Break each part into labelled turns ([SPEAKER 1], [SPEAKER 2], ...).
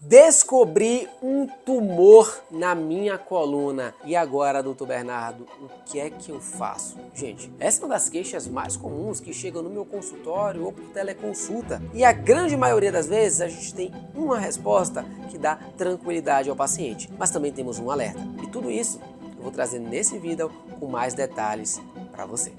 [SPEAKER 1] Descobri um tumor na minha coluna. E agora, doutor Bernardo, o que é que eu faço? Gente, essa é uma das queixas mais comuns que chegam no meu consultório ou por teleconsulta. E a grande maioria das vezes a gente tem uma resposta que dá tranquilidade ao paciente. Mas também temos um alerta. E tudo isso eu vou trazer nesse vídeo com mais detalhes para você.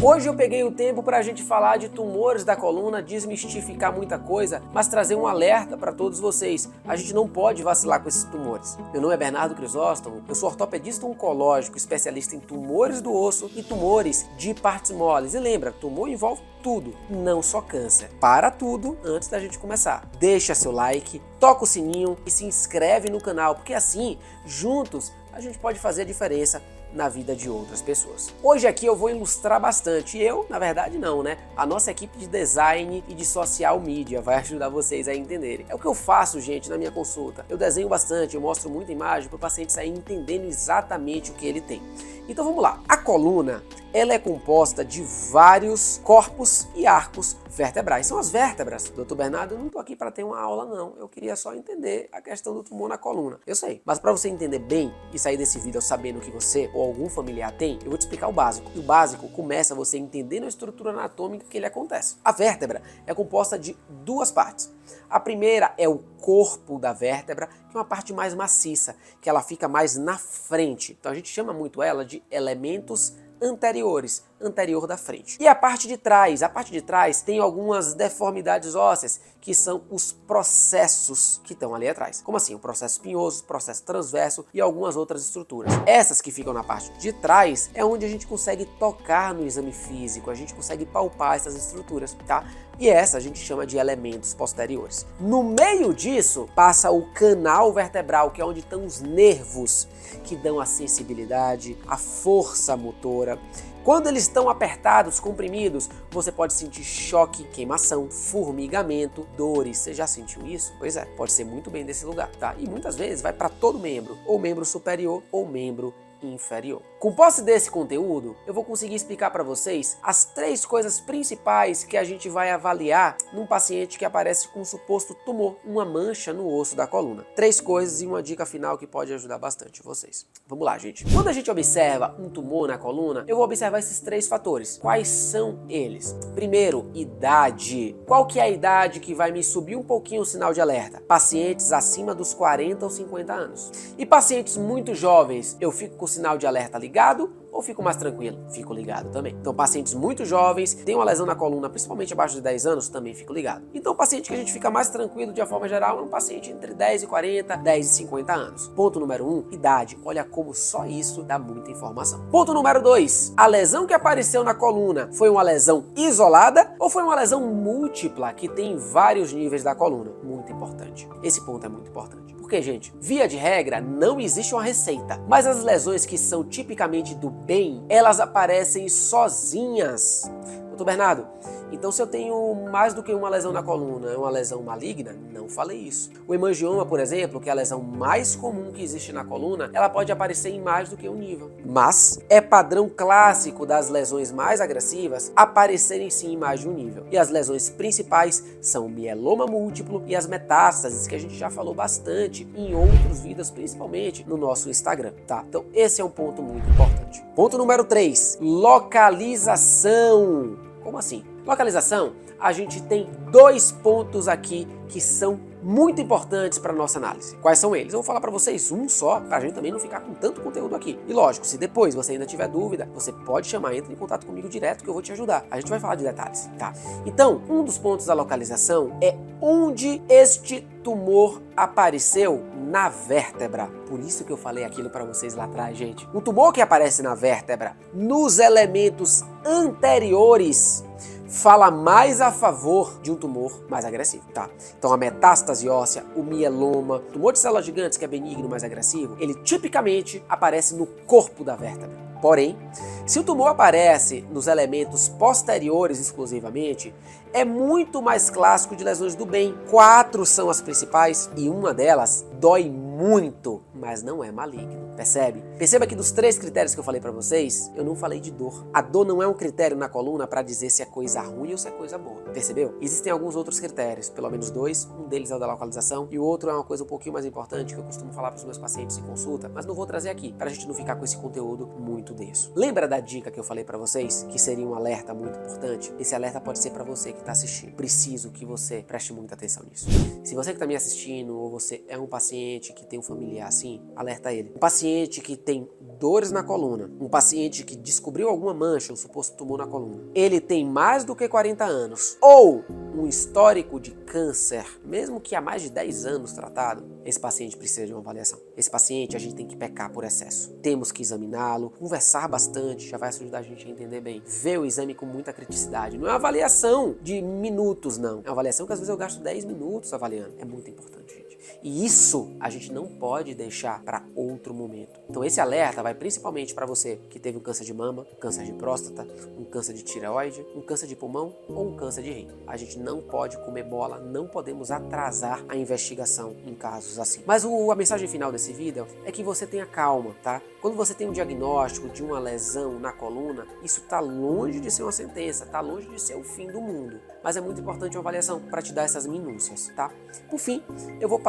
[SPEAKER 1] Hoje eu peguei o tempo para a gente falar de tumores da coluna, desmistificar muita coisa, mas trazer um alerta para todos vocês. A gente não pode vacilar com esses tumores. Meu nome é Bernardo Crisóstomo, eu sou ortopedista oncológico, especialista em tumores do osso e tumores de partes moles. E lembra, tumor envolve tudo, não só câncer. Para tudo antes da gente começar. Deixa seu like, toca o sininho e se inscreve no canal, porque assim, juntos, a gente pode fazer a diferença na vida de outras pessoas. Hoje aqui eu vou ilustrar bastante. Eu, na verdade, não, né? A nossa equipe de design e de social media vai ajudar vocês a entenderem. É o que eu faço, gente, na minha consulta. Eu desenho bastante, eu mostro muita imagem para o paciente sair entendendo exatamente o que ele tem. Então vamos lá. A coluna, ela é composta de vários corpos e arcos vertebrais. São as vértebras. Doutor Bernardo, eu não tô aqui para ter uma aula, não. Eu queria só entender a questão do tumor na coluna. Eu sei. Mas para você entender bem e sair desse vídeo sabendo que você ou algum familiar tem, eu vou te explicar o básico. E o básico começa você entendendo a estrutura anatômica que ele acontece. A vértebra é composta de duas partes. A primeira é o corpo da vértebra, que é uma parte mais maciça, que ela fica mais na frente. Então a gente chama muito ela de elementos anteriores, anterior da frente. E a parte de trás tem algumas deformidades ósseas, que são os processos que estão ali atrás. Como assim? O processo espinhoso, processo transverso e algumas outras estruturas. Essas que ficam na parte de trás é onde a gente consegue tocar no exame físico, a gente consegue palpar essas estruturas, tá? E essa a gente chama de elementos posteriores. No meio disso passa o canal vertebral, que é onde estão os nervos que dão a sensibilidade, a força motora. Quando eles estão apertados, comprimidos, você pode sentir choque, queimação, formigamento, dores. Você já sentiu isso? Pois é, pode ser muito bem desse lugar, tá? E muitas vezes vai para todo membro, ou membro superior ou membro inferior. Com posse desse conteúdo, eu vou conseguir explicar para vocês as 3 coisas principais que a gente vai avaliar num paciente que aparece com um suposto tumor, uma mancha no osso da coluna. 3 coisas e uma dica final que pode ajudar bastante vocês. Vamos lá, gente. Quando a gente observa um tumor na coluna, eu vou observar esses 3 fatores. Quais são eles? Primeiro, idade. Qual que é a idade que vai me subir um pouquinho o sinal de alerta? Pacientes acima dos 40 ou 50 anos. E pacientes muito jovens, eu fico com o sinal de alerta ligado ou fico mais tranquilo? Fico ligado também. Então, pacientes muito jovens, têm uma lesão na coluna, principalmente abaixo de 10 anos, também fico ligado. Então, o paciente que a gente fica mais tranquilo de uma forma geral é um paciente entre 10 e 40, 10 e 50 anos. Ponto número 1, idade. Olha como só isso dá muita informação. Ponto número 2, a lesão que apareceu na coluna foi uma lesão isolada ou foi uma lesão múltipla que tem vários níveis da coluna? Muito importante. Esse ponto é muito importante. Porque, gente, via de regra, não existe uma receita. Mas as lesões que são tipicamente do bem, elas aparecem sozinhas. Doutor Bernardo, então se eu tenho mais do que uma lesão na coluna, é uma lesão maligna? Não falei isso. O hemangioma, por exemplo, que é a lesão mais comum que existe na coluna, ela pode aparecer em mais do que um nível. Mas é padrão clássico das lesões mais agressivas aparecerem sim em mais de um nível. E as lesões principais são o mieloma múltiplo e as metástases, que a gente já falou bastante em outros vídeos, principalmente no nosso Instagram, tá? Então esse é um ponto muito importante. Ponto número 3, localização. Como assim? Localização, a gente tem 2 pontos aqui que são muito importantes para a nossa análise. Quais são eles? Eu vou falar para vocês um só, para a gente também não ficar com tanto conteúdo aqui. E lógico, se depois você ainda tiver dúvida, você pode chamar, entre em contato comigo direto que eu vou te ajudar. A gente vai falar de detalhes, tá? Então, um dos pontos da localização é onde este tumor apareceu na vértebra. Por isso que eu falei aquilo para vocês lá atrás, gente. Um tumor que aparece na vértebra, nos elementos anteriores, fala mais a favor de um tumor mais agressivo, tá? Então a metástase óssea, o mieloma, tumor de células gigantes que é benigno, mais agressivo, ele tipicamente aparece no corpo da vértebra. Porém, Se o tumor aparece nos elementos posteriores exclusivamente, é muito mais clássico de lesões do bem. 4 são as principais e uma delas dói muito, mas não é maligno. Percebe? Perceba que dos 3 critérios que eu falei pra vocês, eu não falei de dor. A dor não é um critério na coluna para dizer se é coisa ruim ou se é coisa boa. Percebeu? Existem alguns outros critérios, pelo menos 2. Um deles é o da localização e o outro é uma coisa um pouquinho mais importante que eu costumo falar para os meus pacientes em consulta, mas não vou trazer aqui, pra gente não ficar com esse conteúdo muito denso. Lembra da dica que eu falei pra vocês, que seria um alerta muito importante? Esse alerta pode ser pra você que tá assistindo. Preciso que você preste muita atenção nisso. Se você que tá me assistindo ou você é um paciente que tem um familiar assim, alerta ele. Um paciente que tem dores na coluna, um paciente que descobriu alguma mancha, um suposto tumor na coluna, ele tem mais do que 40 anos ou um histórico de câncer, mesmo que há mais de 10 anos tratado, esse paciente precisa de uma avaliação. Esse paciente a gente tem que pecar por excesso. Temos que examiná-lo, conversar bastante, já vai ajudar a gente a entender bem. Ver o exame com muita criticidade. Não é uma avaliação de minutos, não. É uma avaliação que às vezes eu gasto 10 minutos avaliando. É muito importante, gente. E isso a gente não pode deixar para outro momento. Então esse alerta vai principalmente para você que teve um câncer de mama, um câncer de próstata, um câncer de tireoide, um câncer de pulmão ou um câncer de rim. A gente não pode comer bola, não podemos atrasar a investigação em casos assim. Mas a mensagem final desse vídeo é que você tenha calma, tá? Quando você tem um diagnóstico de uma lesão na coluna, isso tá longe de ser uma sentença, tá longe de ser o fim do mundo. Mas é muito importante uma avaliação para te dar essas minúcias, tá? Por fim, eu vou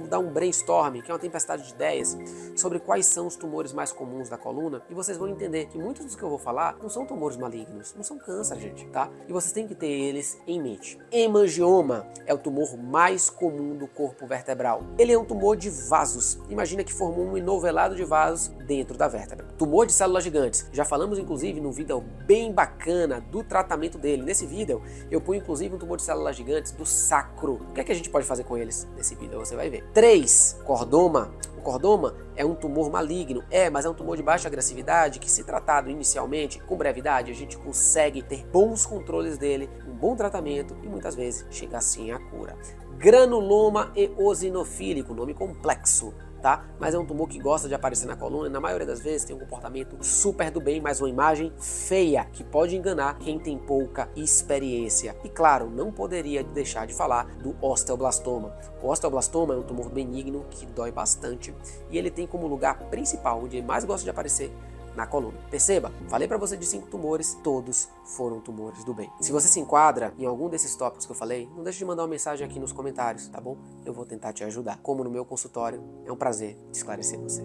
[SPEAKER 1] dar um brainstorm, que é uma tempestade de ideias, sobre quais são os tumores mais comuns da coluna, e vocês vão entender que muitos dos que eu vou falar não são tumores malignos, não são câncer, gente, tá? E vocês têm que ter eles em mente. Hemangioma é o tumor mais comum do corpo vertebral. Ele é um tumor de vasos. Imagina que formou um enovelado de vasos dentro da vértebra. Tumor de células gigantes. Já falamos, inclusive, num vídeo bem bacana do tratamento dele. Nesse vídeo, eu ponho, inclusive, um tumor de células gigantes do sacro. O que é que a gente pode fazer com eles? Nesse vídeo você vai ver. 3. Cordoma. O cordoma é um tumor maligno. Mas é um tumor de baixa agressividade que, se tratado inicialmente com brevidade, a gente consegue ter bons controles dele, um bom tratamento e muitas vezes chega assim à cura. Granuloma eosinofílico, nome complexo, tá? Mas é um tumor que gosta de aparecer na coluna e na maioria das vezes tem um comportamento super do bem, mas uma imagem feia que pode enganar quem tem pouca experiência. E claro, não poderia deixar de falar do osteoblastoma. O osteoblastoma é um tumor benigno que dói bastante e ele tem como lugar principal, onde ele mais gosta de aparecer, na coluna. Perceba, falei pra você de 5 tumores, todos foram tumores do bem. Se você se enquadra em algum desses tópicos que eu falei, não deixe de mandar uma mensagem aqui nos comentários, tá bom? Eu vou tentar te ajudar. Como no meu consultório, é um prazer esclarecer você.